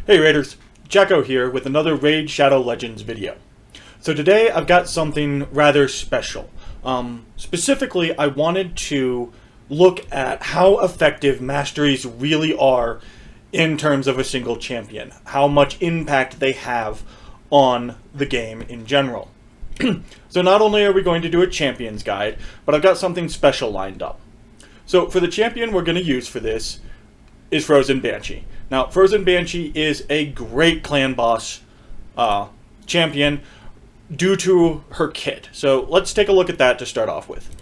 Hey Raiders, Jacko here with another Raid Shadow Legends video. So today I've got something rather special. Specifically, I wanted to look at how effective Masteries really are in terms of a single champion. How much impact they have on the game in general. So not only are we going to do a Champions Guide, but I've got something special lined up. So for the champion we're going to use for this is Frozen Banshee. Now, Frozen Banshee is a great clan boss champion due to her kit. So let's take a look at that to start off with.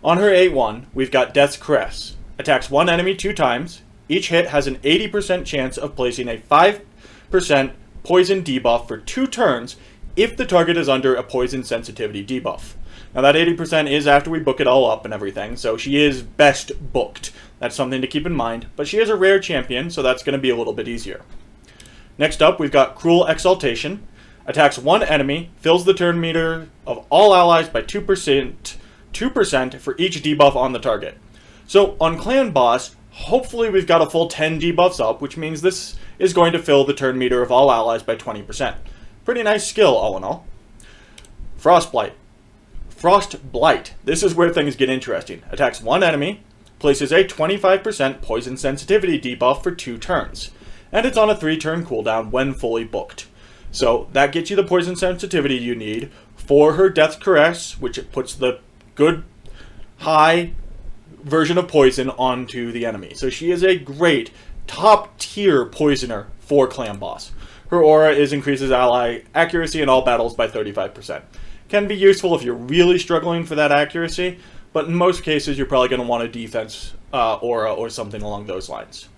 On her 8-1, we've got Death's Caress. Attacks one enemy 2 times. Each hit has an 80% chance of placing a 5% poison debuff for 2 turns if the target is under a poison sensitivity debuff. Now that 80% is after we book it all up and everything, so she is best booked. That's something to keep in mind, but she is a rare champion, so that's going to be a little bit easier. Next up, we've got Cruel Exaltation. Attacks one enemy, fills the turn meter of all allies by 2% for each debuff on the target. So on Clan Boss, hopefully we've got a full 10 debuffs up, which means this is going to fill the turn meter of all allies by 20%. Pretty nice skill, all in all. Frostblight. This is where things get interesting. Attacks one enemy, places a 25% poison sensitivity debuff for 2 turns, and it's on a 3-turn cooldown when fully booked. So that gets you the poison sensitivity you need for her Death's Caress, which it puts the good high version of poison onto the enemy. So she is a great top tier poisoner for Clan Boss. Her aura increases ally accuracy in all battles by 35%. Can be useful if you're really struggling for that accuracy, but in most cases you're probably going to want a defense aura or something along those lines.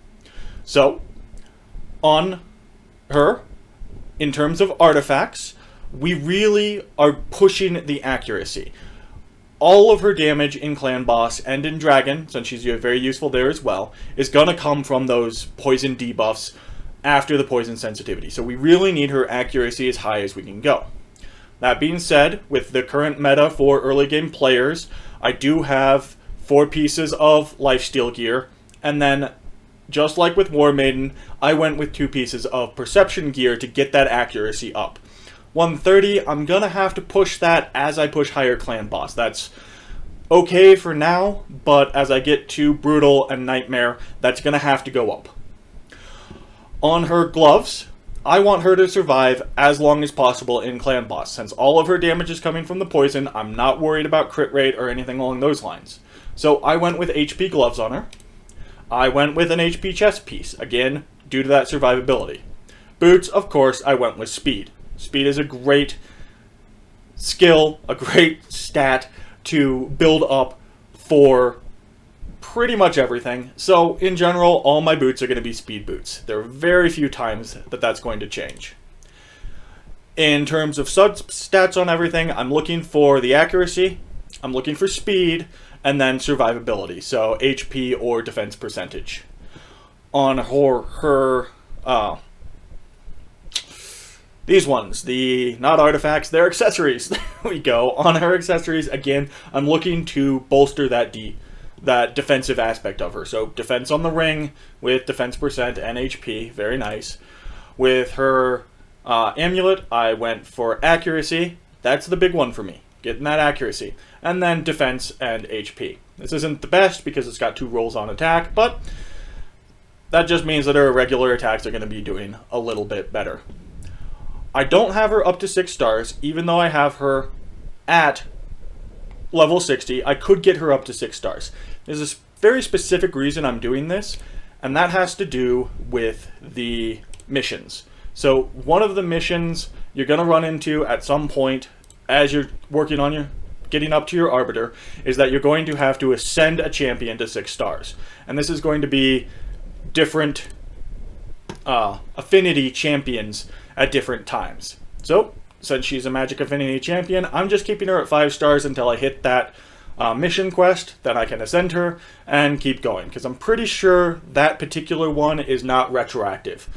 So, on her, in terms of artifacts, we really are pushing the accuracy. All of her damage in Clan Boss and in Dragon, since she's very useful there as well, is going to come from those poison debuffs after the poison sensitivity. So we really need her accuracy as high as we can go. That being said, with the current meta for early game players, I do have 4 pieces of lifesteal gear, and then, just like with Warmaiden, I went with 2 pieces of perception gear to get that accuracy up. 130, I'm gonna have to push that as I push higher Clan Boss. That's okay for now, but as I get to Brutal and Nightmare, that's gonna have to go up. On her gloves, I want her to survive as long as possible in Clan Boss. Since all of her damage is coming from the poison, I'm not worried about crit rate or anything along those lines. So I went with HP gloves on her. I went with an HP chest piece, again, due to that survivability. Boots, of course, I went with speed. Speed is a great skill, a great stat to build up for pretty much everything. So in general, all my boots are going to be speed boots. There are very few times that that's going to change. In terms of stats on everything, I'm looking for the accuracy, I'm looking for speed, and then survivability, so HP or defense percentage. On her these ones, not artifacts, they're accessories. There we go. On her accessories, again, I'm looking to bolster that defensive aspect of her. So defense on the ring with defense percent and HP, very nice. With her amulet, I went for accuracy. That's the big one for me, getting that accuracy. And then defense and HP. This isn't the best because it's got 2 rolls on attack, but that just means that her regular attacks are going to be doing a little bit better. I don't have her up to 6 stars, even though I have her at level 60, I could get her up to 6 stars. There's a very specific reason I'm doing this, and that has to do with the missions. So one of the missions you're going to run into at some point as you're working on getting up to your Arbiter is that you're going to have to ascend a champion to 6 stars. And this is going to be different affinity champions at different times. So, since she's a Magic Affinity champion, I'm just keeping her at 5 stars until I hit that mission quest, then I can ascend her and keep going, because I'm pretty sure that particular one is not retroactive.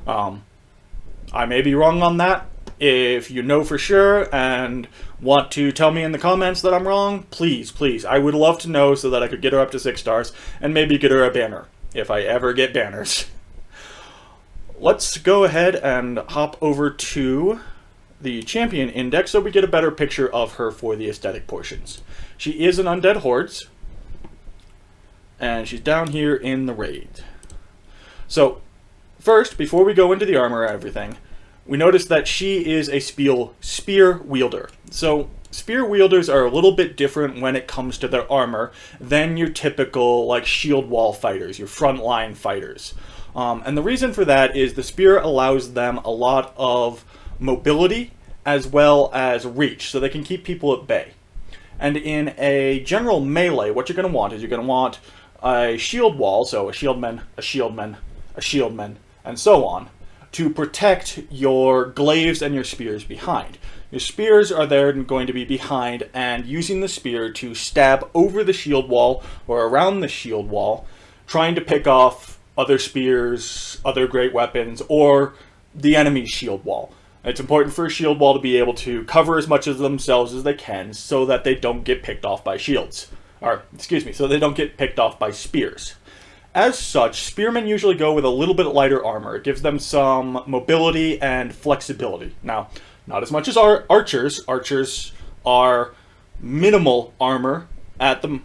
I may be wrong on that. If you know for sure and want to tell me in the comments that I'm wrong, please, I would love to know so that I could get her up to 6 stars and maybe get her a banner, if I ever get banners. let's go ahead and hop over to the champion index so we get a better picture of her for the aesthetic portions. She is an undead hordes, and she's down here in the raid. So first, before we go into the armor and everything, we notice that she is a spear wielder. So spear wielders are a little bit different when it comes to their armor than your typical like shield wall fighters, your frontline fighters. And the reason for that is the spear allows them a lot of mobility as well as reach, so they can keep people at bay. And in a general melee, what you're going to want is you're going to want a shield wall, so a shieldman, a shieldman, a shieldman, and so on, to protect your glaives and your spears behind. Your spears are there and going to be behind, and using the spear to stab over the shield wall or around the shield wall, trying to pick off other spears, other great weapons, or the enemy's shield wall. It's important for a shield wall to be able to cover as much of themselves as they can so that they don't get picked off by shields. Or, excuse me, so they don't get picked off by spears. As such, spearmen usually go with a little bit lighter armor. It gives them some mobility and flexibility. Now, not as much as archers. Archers are minimal armor at the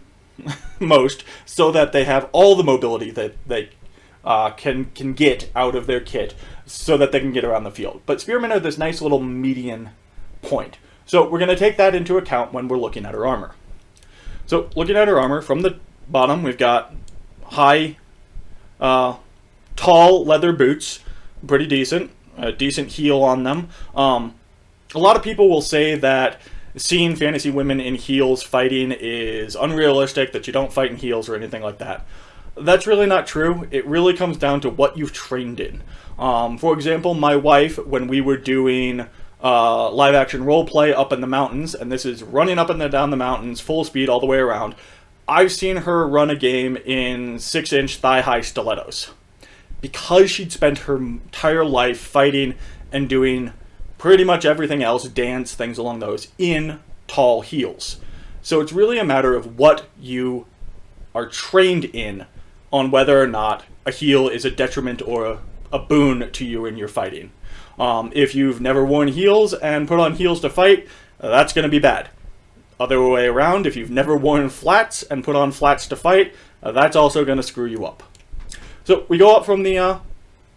most, so that they have all the mobility that they can get out of their kit, so that they can get around the field. But spearmen are this nice little median point. So we're going to take that into account when we're looking at her armor. So looking at her armor, from the bottom, we've got high, tall leather boots, pretty decent, a decent heel on them. A lot of people will say that seeing fantasy women in heels fighting is unrealistic, that you don't fight in heels or anything like that. That's really not true. It really comes down to what you've trained in. For example, my wife, when we were doing live action role play up in the mountains, and this is running up and down the mountains full speed all the way around, I've seen her run a game in 6-inch thigh-high stilettos because she'd spent her entire life fighting and doing pretty much everything else, dance, things along those, in tall heels. So it's really a matter of what you are trained in on whether or not a heel is a detriment or a boon to you in your fighting. If you've never worn heels and put on heels to fight, that's going to be bad. Other way around, if you've never worn flats and put on flats to fight, that's also going to screw you up. So we go up from the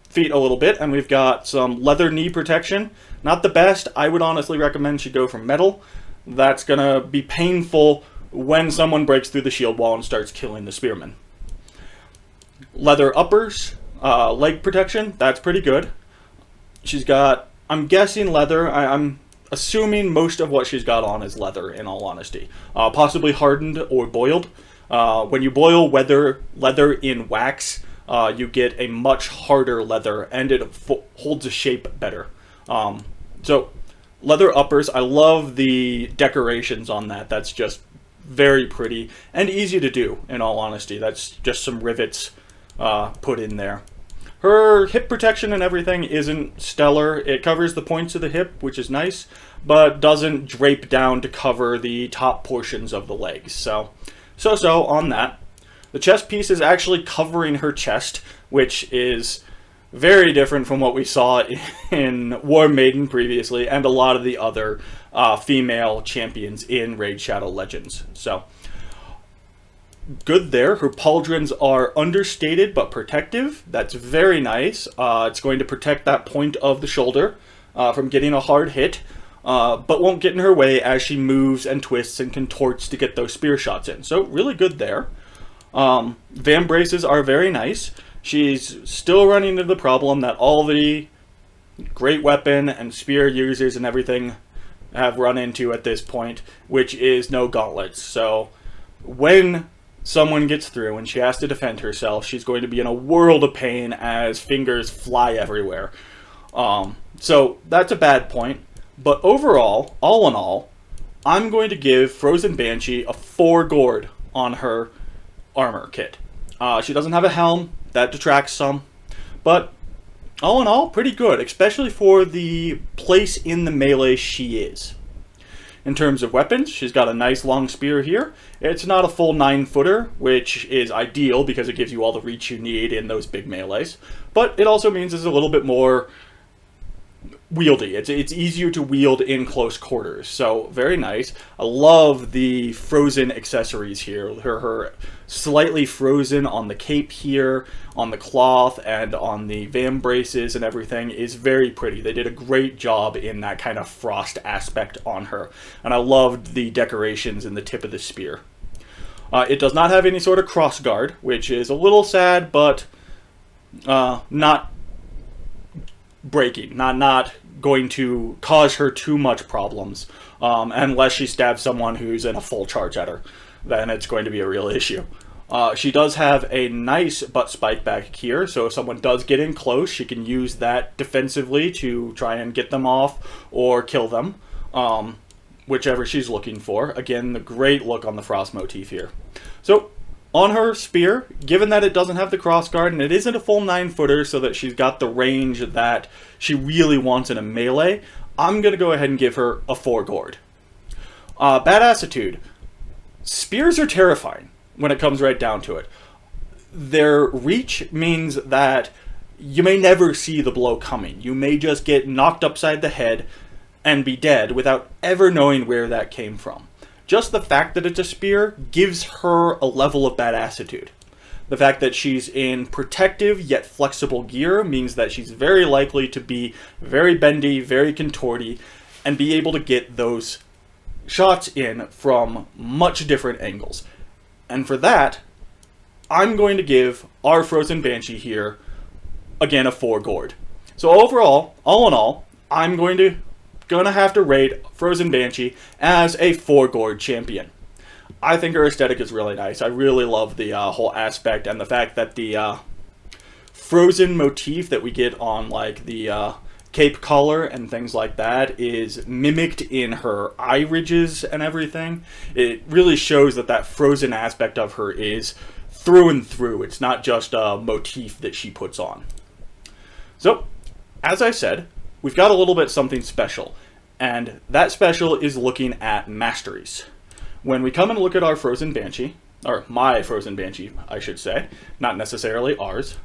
feet a little bit, and we've got some leather knee protection. Not the best. I would honestly recommend she go for metal. That's going to be painful when someone breaks through the shield wall and starts killing the spearmen. Leather uppers, leg protection, that's pretty good. She's got, I'm guessing leather, I'm assuming most of what she's got on is leather, in all honesty. Possibly hardened or boiled. When you boil leather in wax, you get a much harder leather, and it holds a shape better. So, leather uppers, I love the decorations on that. That's just very pretty and easy to do, in all honesty. That's just some rivets put in there. Her hip protection and everything isn't stellar. It covers the points of the hip, which is nice, but doesn't drape down to cover the top portions of the legs. So on that. The chest piece is actually covering her chest, which is very different from what we saw in Warmaiden previously, and a lot of the other female champions in Raid Shadow Legends. So, good there. Her pauldrons are understated but protective. That's very nice. It's going to protect that point of the shoulder from getting a hard hit, but won't get in her way as she moves and twists and contorts to get those spear shots in. So really good there. Van braces are very nice. She's still running into the problem that all the great weapon and spear users and everything have run into at this point, which is no gauntlets. So when someone gets through and she has to defend herself, she's going to be in a world of pain as fingers fly everywhere. So that's a bad point. But overall, all in all, I'm going to give Frozen Banshee a 4 gourd on her armor kit. She doesn't have a helm. That detracts some. But all in all, pretty good, especially for the place in the melee she is. in terms of weapons. She's got a nice long spear here. It's not a full 9-footer, which is ideal because it gives you all the reach you need in those big melees. But it also means it's a little bit more wieldy. It's easier to wield in close quarters, so very nice. I love the frozen accessories here. Her slightly frozen on the cape here, on the cloth, and on the vambraces and everything is very pretty. They did a great job in that kind of frost aspect on her, and I loved the decorations in the tip of the spear. It does not have any sort of crossguard, which is a little sad, but not breaking, not going to cause her too much problems, unless she stabs someone who's in a full charge at her. Then it's going to be a real issue. She does have a nice butt spike back here, so if someone does get in close, she can use that defensively to try and get them off or kill them, whichever she's looking for. Again, the great look on the frost motif here. So on her spear, given that it doesn't have the crossguard and it isn't a full 9-footer so that she's got the range that she really wants in a melee, I'm going to go ahead and give her a 4 gourd. Badassitude. Spears are terrifying when it comes right down to it. Their reach means that you may never see the blow coming. You may just get knocked upside the head and be dead without ever knowing where that came from. Just the fact that it's a spear gives her a level of badassitude. The fact that she's in protective yet flexible gear means that she's very likely to be very bendy, very contorty, and be able to get those shots in from much different angles. And for that, I'm going to give our Frozen Banshee here, again, a 4 gourd. So overall, all in all, I'm going to have to rate Frozen Banshee as a 4 gourd champion. I think her aesthetic is really nice. I really love the whole aspect and the fact that the frozen motif that we get on like the cape collar and things like that is mimicked in her eye ridges and everything. It really shows that that frozen aspect of her is through and through. It's not just a motif that she puts on. So, as I said, we've got a little bit something special, and that special is looking at Masteries. When we come and look at our Frozen Banshee, or my Frozen Banshee, I should say, not necessarily ours,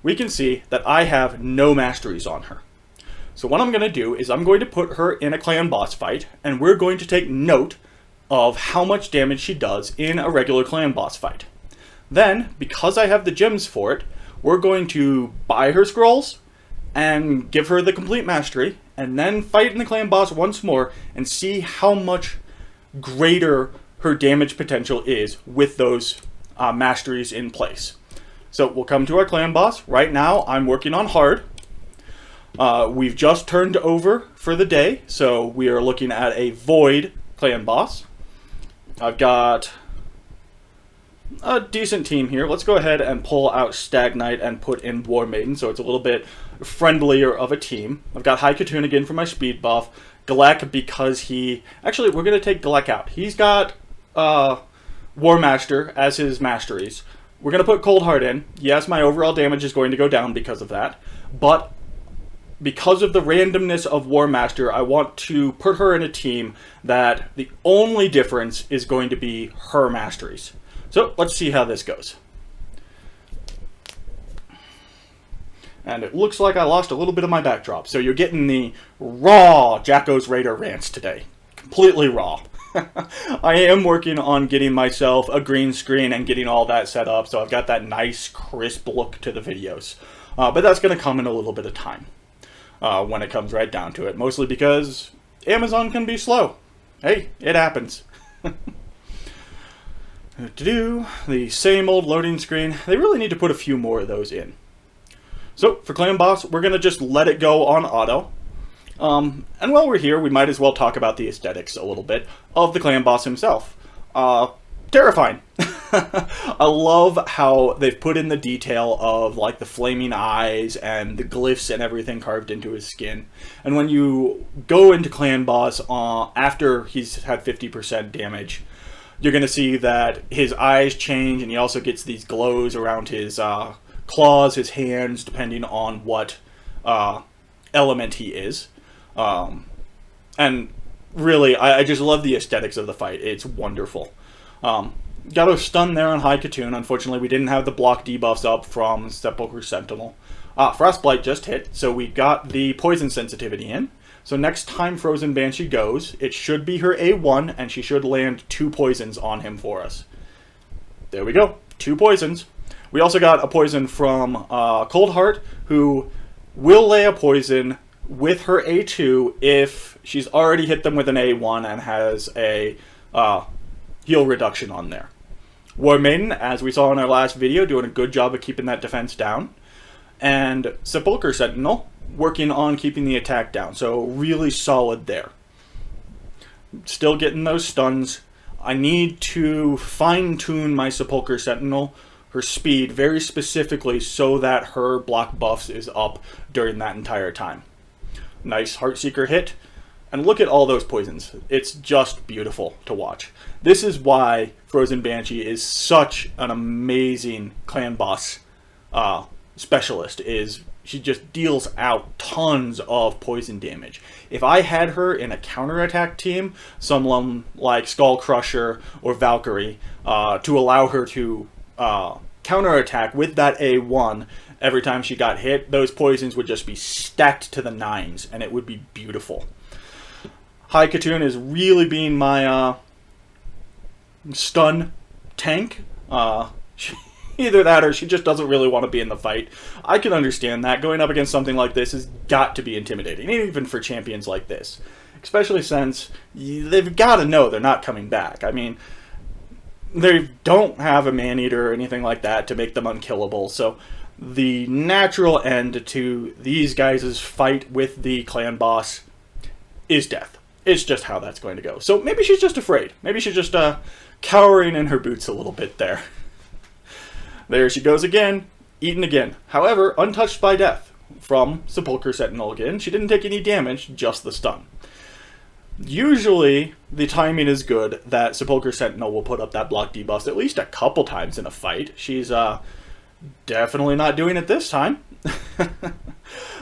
we can see that I have no Masteries on her. So what I'm going to do is I'm going to put her in a clan boss fight, and we're going to take note of how much damage she does in a regular clan boss fight. Then, because I have the gems for it, we're going to buy her scrolls and give her the complete mastery, and then fight in the clan boss once more and see how much greater her damage potential is with those masteries in place. So we'll come to our clan boss. Right now I'm working on hard. We've just turned over for the day, so we are looking at a void clan boss. I've got a decent team here. Let's go ahead and pull out Stag Knight and put in Warmaiden, so it's a little bit friendlier of a team. I've got High Katun again for my speed buff. Galek because he... Actually, we're going to take Galek out. He's got War Master as his masteries. We're going to put Cold Heart in. Yes, my overall damage is going to go down because of that, but because of the randomness of War Master, I want to put her in a team that the only difference is going to be her masteries. So let's see how this goes. And it looks like I lost a little bit of my backdrop. So you're getting the raw Jacko's Raider rants today. Completely raw. I am working on getting myself a green screen and getting all that set up. So I've got that nice crisp look to the videos. But that's going to come in a little bit of time when it comes right down to it. Mostly because Amazon can be slow. Hey, it happens. The same old loading screen. They really need to put a few more of those in. So, for Clan Boss, we're going to just let it go on auto. And while we're here, we might as well talk about the aesthetics a little bit of the Clan Boss himself. Terrifying. I love how they've put in the detail of like the flaming eyes and the glyphs and everything carved into his skin. And when you go into Clan Boss after he's had 50% damage, you're going to see that his eyes change, and he also gets these glows around his claws, his hands, depending on what element he is. And really, I just love the aesthetics of the fight. It's wonderful. Got a stun there on High Katoon. Unfortunately, we didn't have the block debuffs up from Sepulchre Sentinel. Frostblight just hit, so we got the poison sensitivity in. So next time Frozen Banshee goes, it should be her A1, and she should land 2 poisons on him for us. There we go, 2 poisons. We also got a poison from Coldheart, who will lay a poison with her A2 if she's already hit them with an A1 and has a heal reduction on there. Warmaiden, as we saw in our last video, doing a good job of keeping that defense down. And Sepulchre Sentinel, working on keeping the attack down. So really solid there. Still getting those stuns. I need to fine-tune my Sepulchre Sentinel, her speed, very specifically so that her block buffs is up during that entire time. Nice Heartseeker hit. And look at all those poisons. It's just beautiful to watch. This is why Frozen Banshee is such an amazing clan boss specialist. She just deals out tons of poison damage. If I had her in a counterattack team, someone like Skull Crusher or Valkyrie, to allow her to counterattack with that A1 every time she got hit, those poisons would just be stacked to the 9s, and it would be beautiful. High Katoon is really being my stun tank. Either that or she just doesn't really want to be in the fight. I can understand that. Going up against something like this has got to be intimidating, even for champions like this. Especially since they've got to know they're not coming back. I mean, they don't have a man-eater or anything like that to make them unkillable, so the natural end to these guys' fight with the clan boss is death. It's just how that's going to go. So maybe she's just afraid. Maybe she's just cowering in her boots a little bit there. There she goes again, eaten again. However, untouched by death from Sepulchre Sentinel again. She didn't take any damage, just the stun. Usually, the timing is good that Sepulchre Sentinel will put up that block debuff at least a couple times in a fight. She's definitely not doing it this time.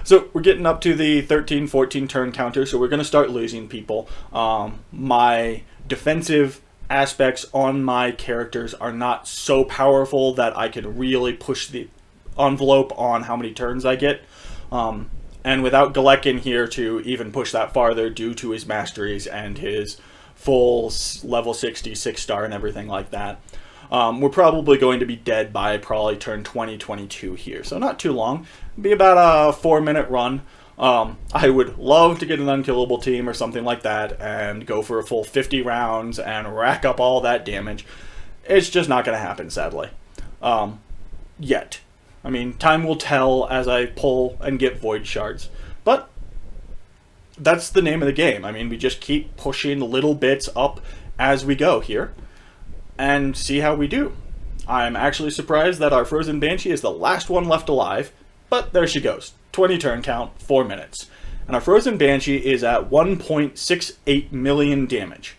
So we're getting up to the 13, 14 turn counter, so we're going to start losing people. My defensive aspects on my characters are not so powerful that I can really push the envelope on how many turns I get. And without Galek in here to even push that farther due to his masteries and his full level 60, 6-star and everything like that, we're probably going to be dead by probably turn 20, 22 here. So not too long. It'll be about a 4-minute run. I would love to get an unkillable team or something like that and go for a full 50 rounds and rack up all that damage. It's just not going to happen, sadly. Yet. I mean, time will tell as I pull and get void shards. But that's the name of the game. I mean, we just keep pushing little bits up as we go here and see how we do. I'm actually surprised that our Frozen Banshee is the last one left alive, but there she goes. 20 turn count, 4 minutes. And our Frozen Banshee is at 1.68 million damage.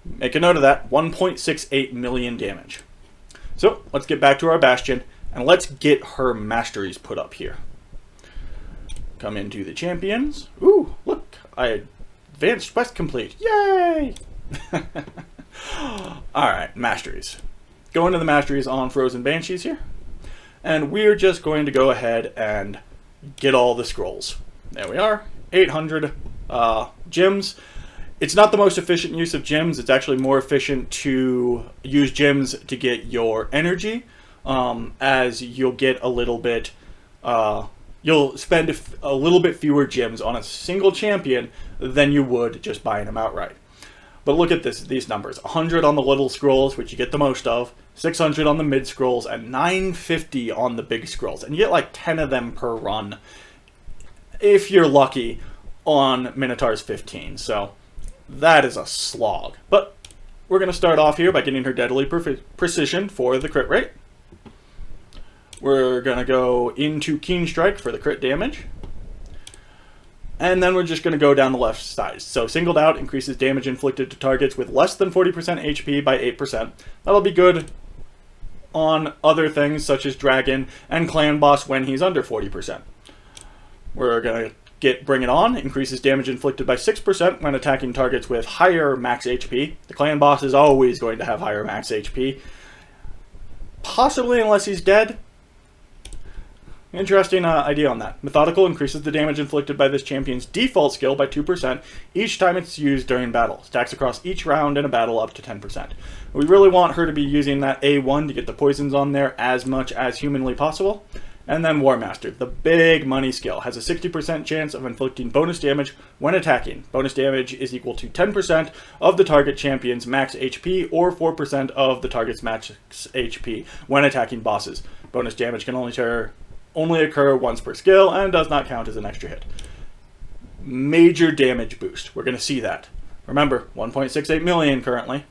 Make a note of that, 1.68 million damage. So, let's get back to our Bastion, and let's get her Masteries put up here. Come into the champions. Ooh, look, I advanced quest complete. Yay! Alright, Masteries. Go into the Masteries on Frozen Banshees here. And we're just going to go ahead and get all the scrolls. There we are, 800 gems. It's not the most efficient use of gems. It's actually more efficient to use gems to get your energy, as you'll get a little bit, you'll spend a little bit fewer gems on a single champion than you would just buying them outright. But look at these numbers, 100 on the little scrolls, which you get the most of, 600 on the mid scrolls, and 950 on the big scrolls. And you get like 10 of them per run, if you're lucky, on Minotaur's 15. So that is a slog. But we're going to start off here by getting her Deadly Precision for the crit rate. We're going to go into Keen Strike for the crit damage. And then we're just going to go down the left side. So Singled Out increases damage inflicted to targets with less than 40% HP by 8%. That'll be good on other things such as Dragon and Clan Boss when he's under 40%. We're going to get Bring It On, increases damage inflicted by 6% when attacking targets with higher max HP. The clan boss is always going to have higher max HP. Possibly unless he's dead. Interesting idea on that. Methodical increases the damage inflicted by this champion's default skill by 2% each time it's used during battle. Stacks across each round in a battle up to 10%. We really want her to be using that A1 to get the poisons on there as much as humanly possible. And then Warmaster, the big money skill, has a 60% chance of inflicting bonus damage when attacking. Bonus damage is equal to 10% of the target champion's max HP or 4% of the target's max HP when attacking bosses. Bonus damage can only occur once per skill and does not count as an extra hit. Major damage boost. We're going to see that. Remember, 1.68 million currently.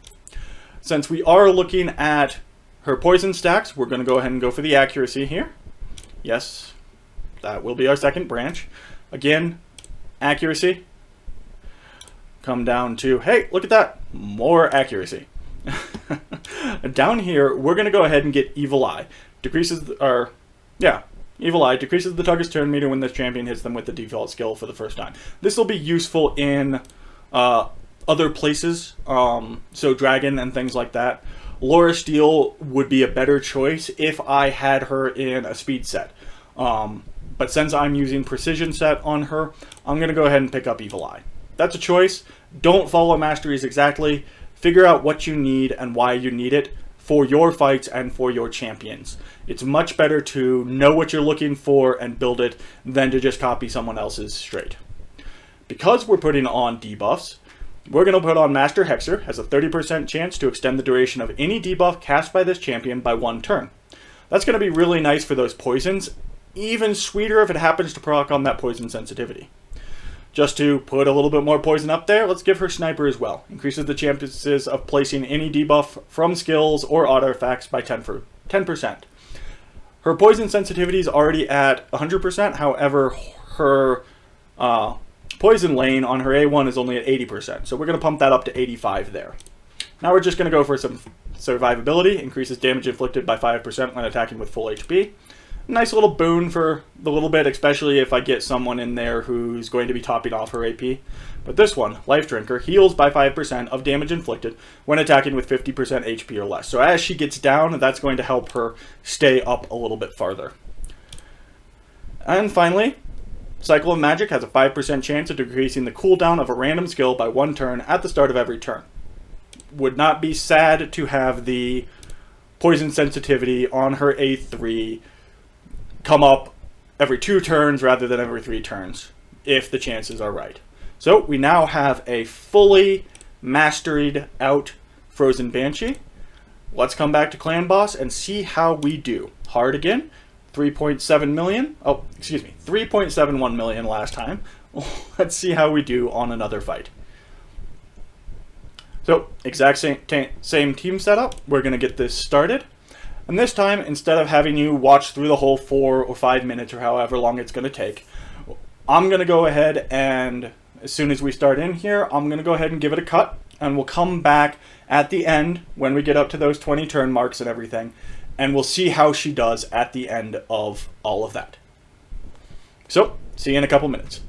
Since we are looking at her poison stacks, we're going to go ahead and go for the accuracy here. Yes, that will be our second branch. Again, accuracy. Come down to, hey, look at that. More accuracy. Down here, we're going to go ahead and get Evil Eye. Evil Eye decreases the target's turn meter when this champion hits them with the default skill for the first time. This will be useful in other places, so Dragon and things like that. Laura Steele would be a better choice if I had her in a speed set. But since I'm using precision set on her, I'm going to go ahead and pick up Evil Eye. That's a choice. Don't follow Masteries exactly. Figure out what you need and why you need it for your fights and for your champions. It's much better to know what you're looking for and build it than to just copy someone else's straight. Because we're putting on debuffs, we're going to put on Master Hexer, has a 30% chance to extend the duration of any debuff cast by this champion by 1 turn. That's going to be really nice for those poisons, even sweeter if it happens to proc on that poison sensitivity. Just to put a little bit more poison up there, let's give her Sniper as well. Increases the chances of placing any debuff from skills or artifacts by 10%. Her poison sensitivity is already at 100%, however, her poison lane on her A1 is only at 80%, so we're going to pump that up to 85 there. Now we're just going to go for some survivability. Increases damage inflicted by 5% when attacking with full HP. Nice little boon for the little bit, especially if I get someone in there who's going to be topping off her AP. But this one, Life Drinker, heals by 5% of damage inflicted when attacking with 50% HP or less. So as she gets down, that's going to help her stay up a little bit farther. And finally, Cycle of Magic has a 5% chance of decreasing the cooldown of a random skill by 1 turn at the start of every turn. Would not be sad to have the poison sensitivity on her A3 come up every 2 turns rather than every 3 turns, if the chances are right. So we now have a fully masteried out Frozen Banshee. Let's come back to Clan Boss and see how we do. Hard again, 3.7 million. Oh, excuse me, 3.71 million last time. Let's see how we do on another fight. So, exact same team setup. We're going to get this started. And this time, instead of having you watch through the whole 4 or 5 minutes or however long it's going to take, I'm going to go ahead and, as soon as we start in here, I'm going to go ahead and give it a cut. And we'll come back at the end when we get up to those 20 turn marks and everything. And we'll see how she does at the end of all of that. So, see you in a couple minutes.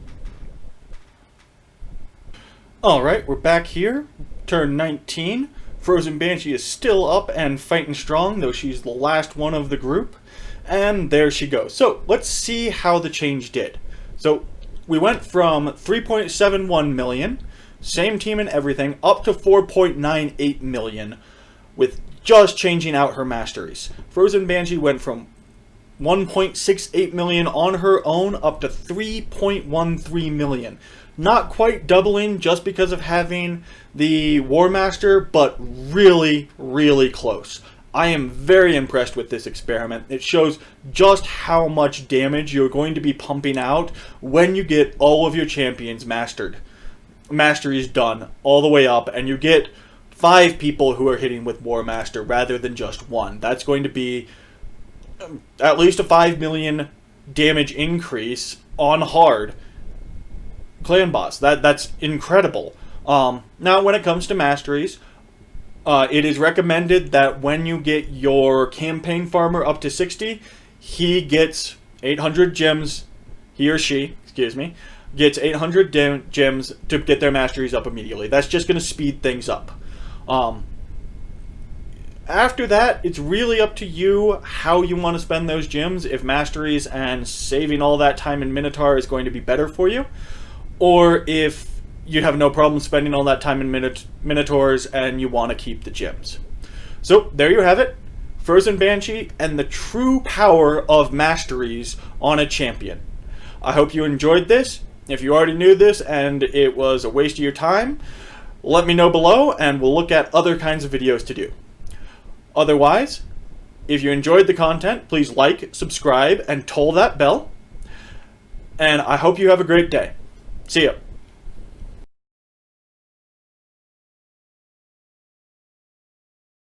Alright, we're back here. Turn 19. Frozen Banshee is still up and fighting strong, though she's the last one of the group. And there she goes. So, let's see how the change did. So, we went from 3.71 million, same team and everything, up to 4.98 million with just changing out her masteries. Frozen Banshee went from 1.68 million on her own up to 3.13 million. Not quite doubling just because of having the Warmaster, but really, really close. I am very impressed with this experiment. It shows just how much damage you're going to be pumping out when you get all of your champions masteries done all the way up, and you get 5 people who are hitting with Warmaster rather than just 1. That's going to be at least a 5 million damage increase on hard Clan Boss. That's incredible. Now, when it comes to masteries, it is recommended that when you get your campaign farmer up to 60, he gets 800 gems, he or she, excuse me, gets 800 gems to get their masteries up immediately. That's just going to speed things up. After that, it's really up to you how you want to spend those gems, if masteries and saving all that time in Minotaur is going to be better for you, or if you have no problem spending all that time in Minotaurs and you want to keep the gems. So there you have it, Frozen Banshee and the true power of masteries on a champion. I hope you enjoyed this. If you already knew this and it was a waste of your time, let me know below and we'll look at other kinds of videos to do. Otherwise, if you enjoyed the content, please like, subscribe, and toll that bell. And I hope you have a great day. See ya.